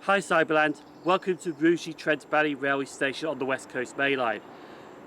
Hi Cyberland, welcome to Merseyrail Railway Station on the West Coast Main Line.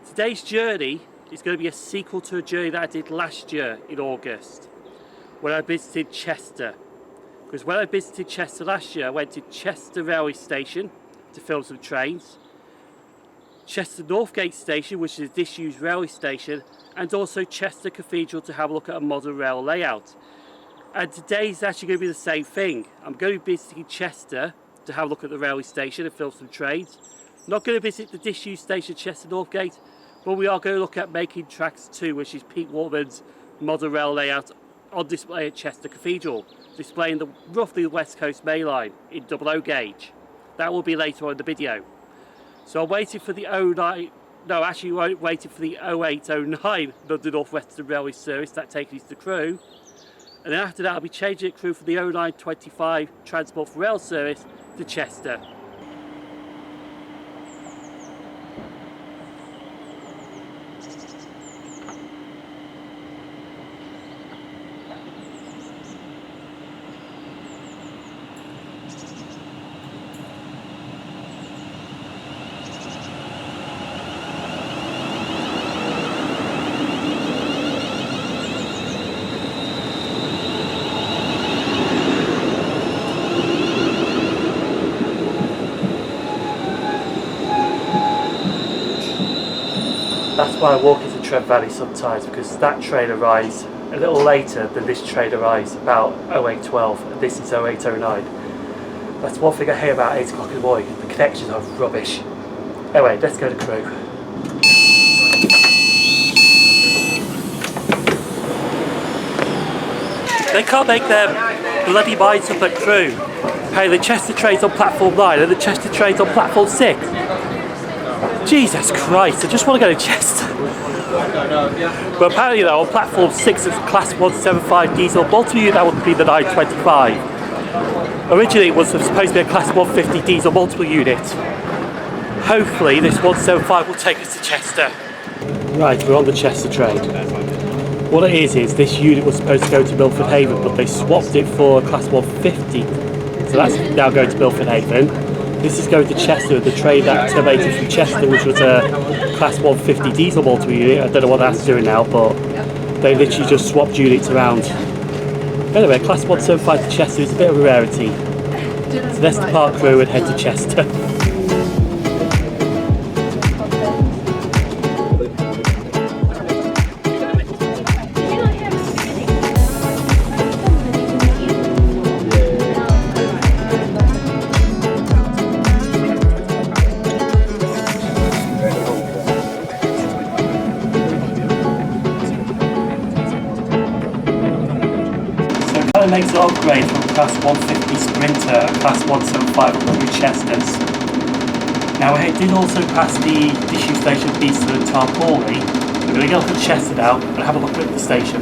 Today's journey is going to be a sequel to a journey that I did last year in August when I visited Chester. Because when I visited Chester last year, I went to Chester Railway Station to film some trains, Chester Northgate Station, which is a disused railway station, and also Chester Cathedral to have a look at a modern rail layout. And today's actually going to be the same thing. I'm going to be visiting Chester to have a look at the railway station and film some trains. Not going to visit the disused station Chester Northgate, but we are going to look at Making Tracks 2, which is Pete Waterman's modern rail layout on display at Chester Cathedral, displaying roughly the West Coast Main Line in 00 gauge. That will be later on in the video. So I'm waiting for the 0809 London North Western Railway service that takes us to Crewe. And then after that I'll be changing at Crewe for the 0925 Transport for Rail service to Chester. That's why I walk into Trent Valley sometimes, because that train arrives a little later than this train arrives, about 0812, and this is 0809. That's one thing I hear about 8 o'clock in the morning, the connections are rubbish. Anyway, let's go to Crewe. They can't make their bloody minds up at Crewe. Hey, the Chester train's on platform 9 and the Chester train's on platform 6. Jesus Christ, I just want to go to Chester. But apparently though, on platform 6 it's a class 175 diesel multiple unit, that would be the 925. Originally it was supposed to be a class 150 diesel multiple unit. Hopefully this 175 will take us to Chester. Right, we're on the Chester train. What it is this unit was supposed to go to Milford Haven, but they swapped it for a class 150. So that's now going to Milford Haven. This is going to Chester, the train that terminated from Chester, which was a class 150 diesel multiple unit. I don't know what that's doing now, but they literally just swapped units around. Anyway, class 175 to Chester is a bit of a rarity. So let's depart Crewe and head to Chester. Makes an upgrade from class 150 Sprinter and class 175 up to Chesters. Now we did also pass the disused station Beeston and Tarporley. We're going to go up to Chester now and have a look at the station.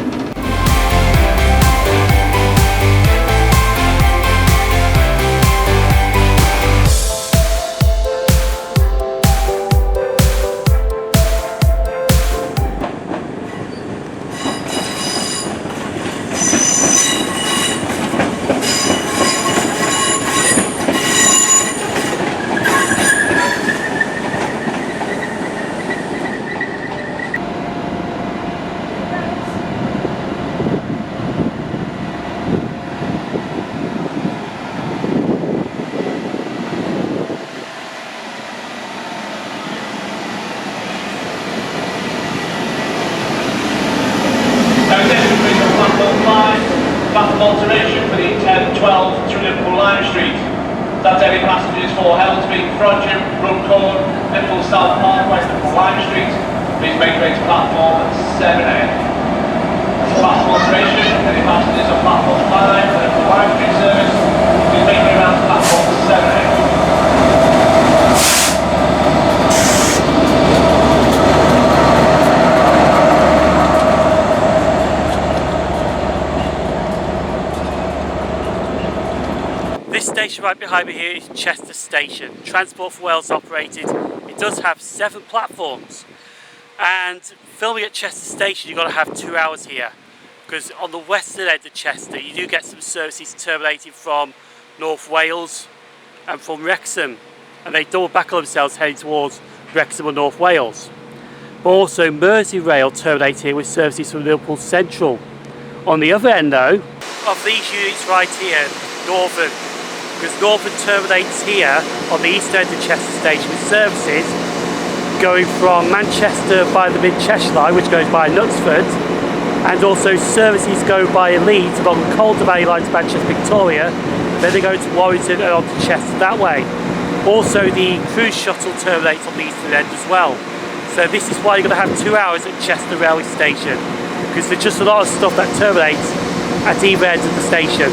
Alteration for the 10-12 through Liverpool Lime Street. That's any passengers for Helsby, Frodsham, Runcorn, Liverpool South Park, West Liverpool Lime Street. Please make your way to platform 7A. Platform alteration, any passengers on platform 5 for Liverpool Lime Street service. Please make your way around to platform 7A. This station right behind me here is Chester Station. Transport for Wales operated. It does have 7 platforms. And filming at Chester Station, you've got to have 2 hours here. Because on the western end of Chester, you do get some services terminating from North Wales and from Wrexham, and they double back on themselves heading towards Wrexham or North Wales. But also Merseyrail terminates here with services from Liverpool Central. On the other end though, of these units right here, Northern, because Northern terminates here on the east end of Chester Station with services going from Manchester by the Mid-Cheshire line, which goes by Knutsford, and also services go by Leeds along the Calder Valley line to Manchester Victoria, then they go to Warrington and on to Chester that way. Also the cruise shuttle terminates on the eastern end as well. So this is why you're going to have 2 hours at Chester Railway Station, because there's just a lot of stuff that terminates at either end of the station.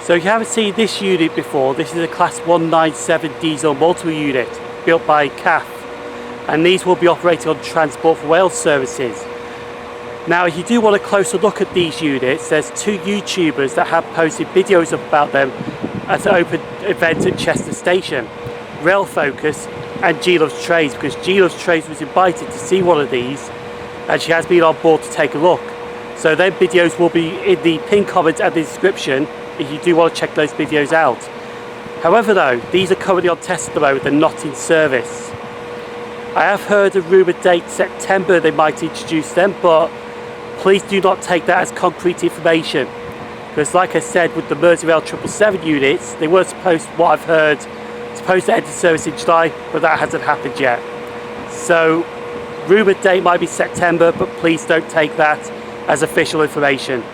So if you haven't seen this unit before, this is a Class 197 diesel multiple unit built by CAF, and these will be operating on Transport for Wales services. Now if you do want a closer look at these units, there's two YouTubers that have posted videos about them at an open event at Chester Station, Rail Focus and SimOnTrains, because SimOnTrains was invited to see one of these and she has been on board to take a look. So their videos will be in the pinned comments and the description if you do want to check those videos out. However though, these are currently on test at the moment, they're not in service. I have heard a rumoured date September they might introduce them, but please do not take that as concrete information, because like I said with the Merseyrail 777 units, they were supposed, what I've heard, supposed to enter service in July, but that hasn't happened yet. So rumoured date might be September, but please don't take that as official information.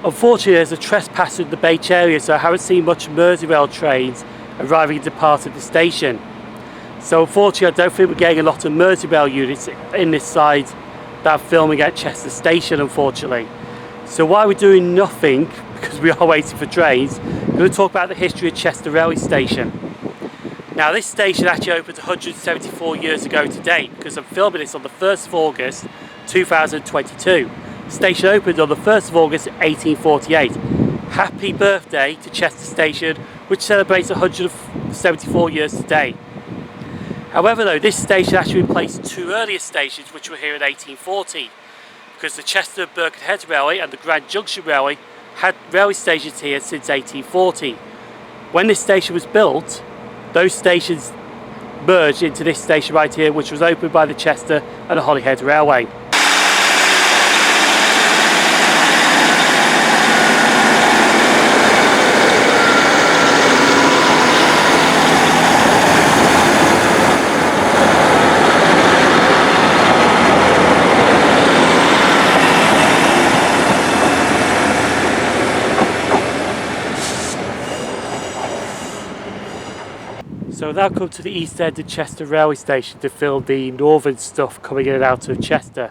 Unfortunately, there's a trespasser in the Beach area, so I haven't seen much Merseyrail trains arriving and departing the station. So unfortunately, I don't think we're getting a lot of Merseyrail units in this side that are filming at Chester Station, unfortunately. So while we're doing nothing, because we are waiting for trains, I'm going to talk about the history of Chester Railway Station. Now this station actually opened 174 years ago today, because I'm filming this on the 1st of August 2022. Station opened on the 1st of August 1848. Happy birthday to Chester Station, which celebrates 174 years today. However though, this station actually replaced two earlier stations which were here in 1840, because the Chester and Birkenhead Railway and the Grand Junction Railway had railway stations here since 1840. When this station was built, those stations merged into this station right here, which was opened by the Chester and the Holyhead Railway. So we'll now come to the east end of Chester Railway Station to film the northern stuff coming in and out of Chester.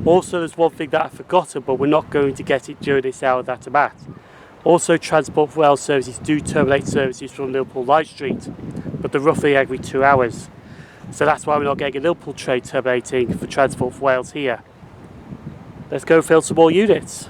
Also there's one thing that I've forgotten, but we're not going to get it during this hour that I'm at. Also Transport for Wales services do terminate services from Liverpool Light Street, but they're roughly every 2 hours. So that's why we're not getting a Liverpool train terminating for Transport for Wales here. Let's go fill some more units.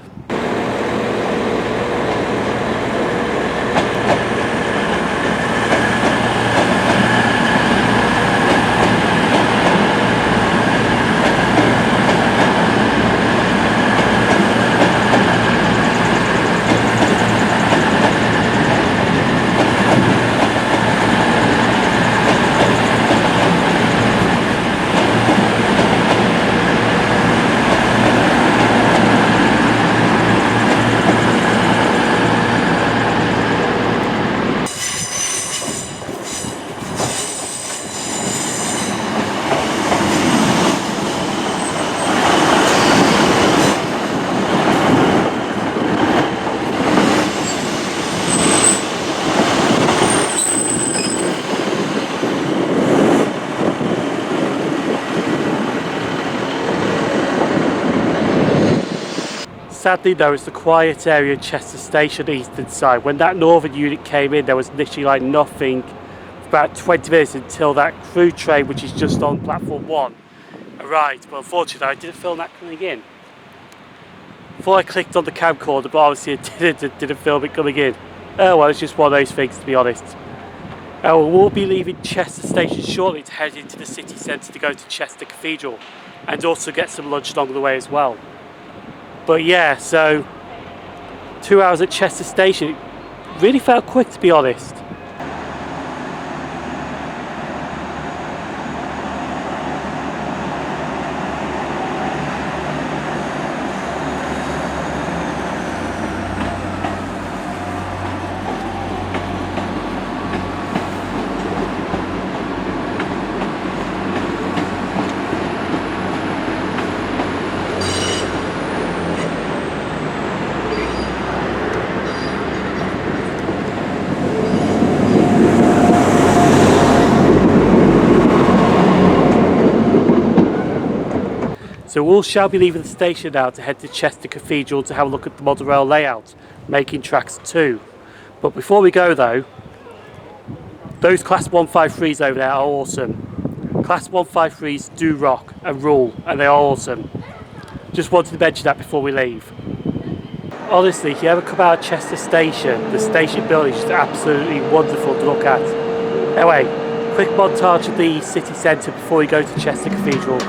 Sadly though, it's the quiet area of Chester Station eastern side. When that northern unit came in, there was literally like nothing for about 20 minutes until that through train, which is just on platform 1, arrived. But unfortunately I didn't film that coming in. Thought I clicked on the camcorder, but obviously it didn't film it coming in. Oh well, it's just one of those things, to be honest. We'll be leaving Chester Station shortly to head into the city centre to go to Chester Cathedral and also get some lunch along the way as well. But yeah, so 2 hours at Chester Station, it really felt quick, to be honest. So we shall be leaving the station now to head to Chester Cathedral to have a look at the model rail layout, making tracks 2. But before we go though, those Class 153s over there are awesome. Class 153s do rock and rule, and they are awesome. Just wanted to mention that before we leave. Honestly, if you ever come out of Chester Station, the station building is just absolutely wonderful to look at. Anyway, quick montage of the city centre before we go to Chester Cathedral.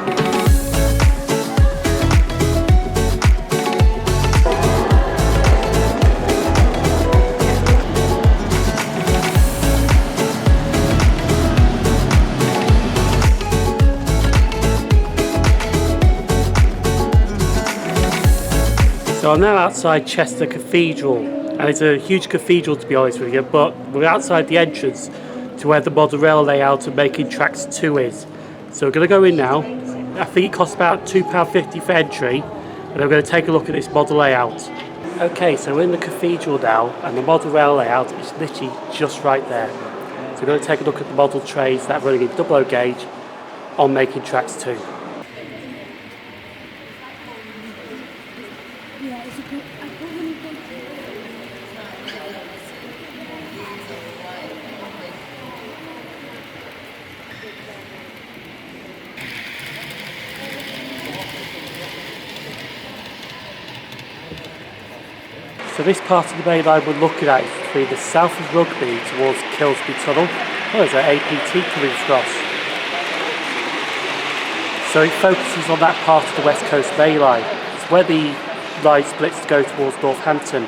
So I'm now outside Chester Cathedral, and it's a huge cathedral, to be honest with you, but we're outside the entrance to where the model rail layout and making tracks 2 is. So we're going to go in now. I think it costs about £2.50 for entry, and I'm going to take a look at this model layout. Okay, so we're in the cathedral now, and the model rail layout is literally just right there. So we're going to take a look at the model trains that are running in double O gauge on making tracks 2. So this part of the main line we're looking at is between the south of Rugby towards Kilsby Tunnel. Oh, there's an APT coming across. So it focuses on that part of the West Coast main line. It's where the line splits to go towards Northampton.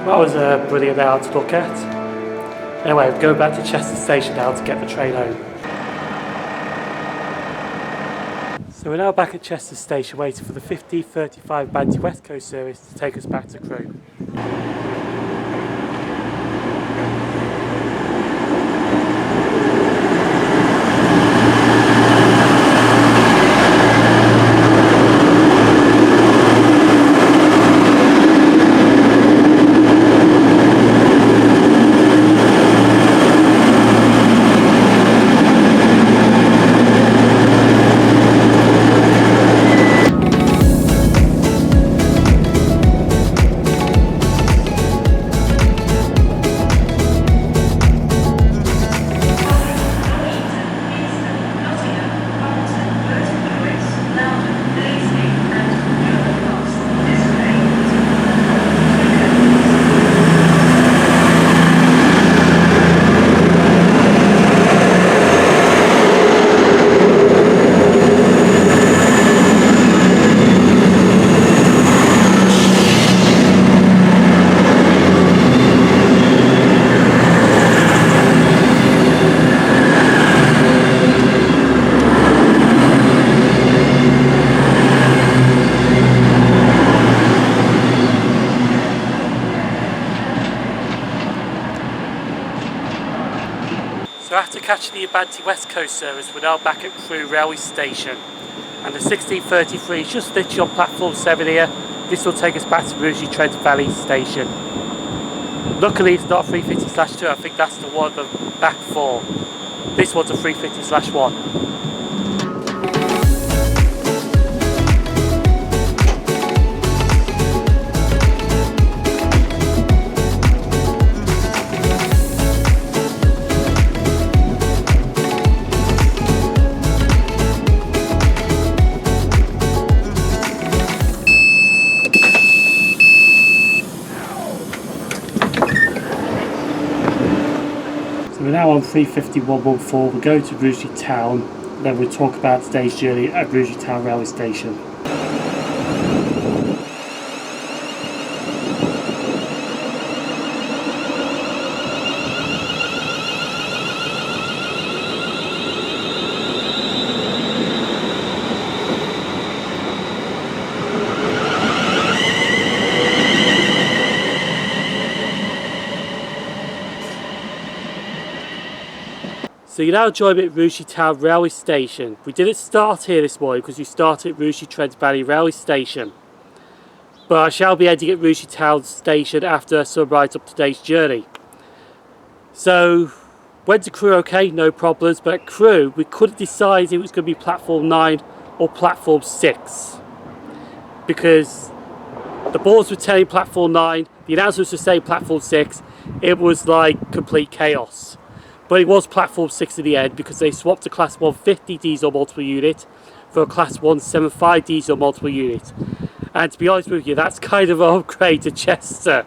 That was a brilliant layout to look at. Anyway, we're going back to Chester Station now to get the train home. So we're now back at Chester Station waiting for the 15:35 Avanti West Coast service to take us back to Crewe. catching the Avanti West Coast service, we're now back at Crewe railway station, and the 1633 is just literally on platform 7 here. This will take us back to Merseyrail Valley station. Luckily it's not a 350/2, I think that's the one the back 4. This one's a 350/1. We're now on 350/114, we're going to Merseyrail Town, then we'll talk about today's journey at Merseyrail Town railway station. So you now join me at Merseyrail Town railway station. We didn't start here this morning because we started at Merseyrail Valley railway station. But I shall be ending at Merseyrail Town station after sunrise up today's journey. So went to Crewe okay, no problems, but at Crewe we couldn't decide if it was going to be platform 9 or platform 6. Because the boards were telling platform 9, the announcements were saying platform 6, it was like complete chaos. But it was platform 6 in the end because they swapped a class 150 diesel multiple unit for a class 175 diesel multiple unit. And to be honest with you, that's kind of an upgrade to Chester.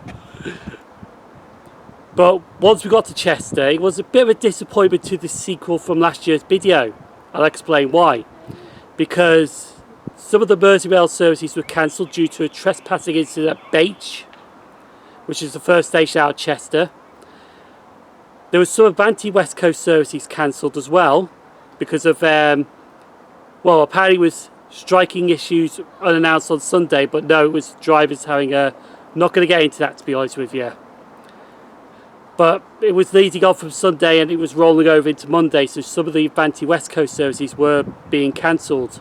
But once we got to Chester, it was a bit of a disappointment to the sequel from last year's video. I'll explain why. Because some of the Merseyrail services were cancelled due to a trespassing incident at Beach, which is the first station out of Chester. There was some Avanti West Coast services cancelled as well because of, well, apparently it was striking issues unannounced on Sunday, but no, it was drivers having a, not going to get into that to be honest with you. But it was leading on from Sunday and it was rolling over into Monday, so some of the Avanti West Coast services were being cancelled.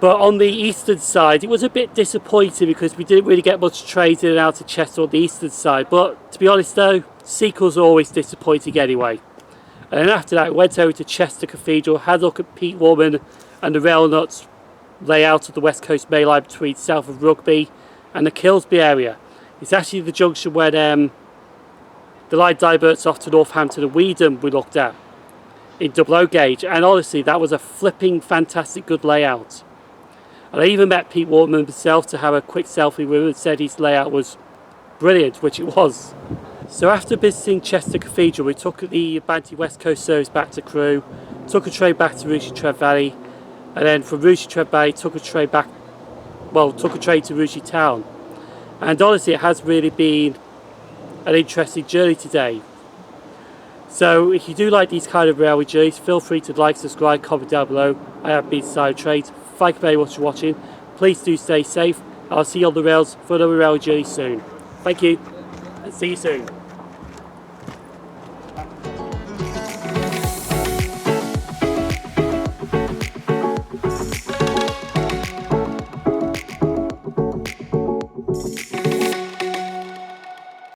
But on the eastern side, it was a bit disappointing because we didn't really get much trade in and out of Chester on the eastern side. But to be honest though, sequels are always disappointing anyway. And then after that, we went over to Chester Cathedral, had a look at Pete Waterman and the Railnuts layout of the West Coast Main Line between south of Rugby and the Kilsby area. It's actually the junction where the line diverts off to Northampton and Weedham we looked at in double O gauge. And honestly, that was a flipping fantastic good layout. And I even met Pete Waterman himself to have a quick selfie with him and said his layout was brilliant, which it was. So after visiting Chester Cathedral, we took the Avanti West Coast service back to Crewe, took a train back to Merseyrail Valley, and then from Merseyrail Valley took a train to Merseyrail Town. And honestly, it has really been an interesting journey today. So if you do like these kind of railway journeys, feel free to like, subscribe, comment down below. I have been SimOnTrains. Thank you very much for watching. Please do stay safe. I'll see you on the rails for another railway journey soon. Thank you, and see you soon.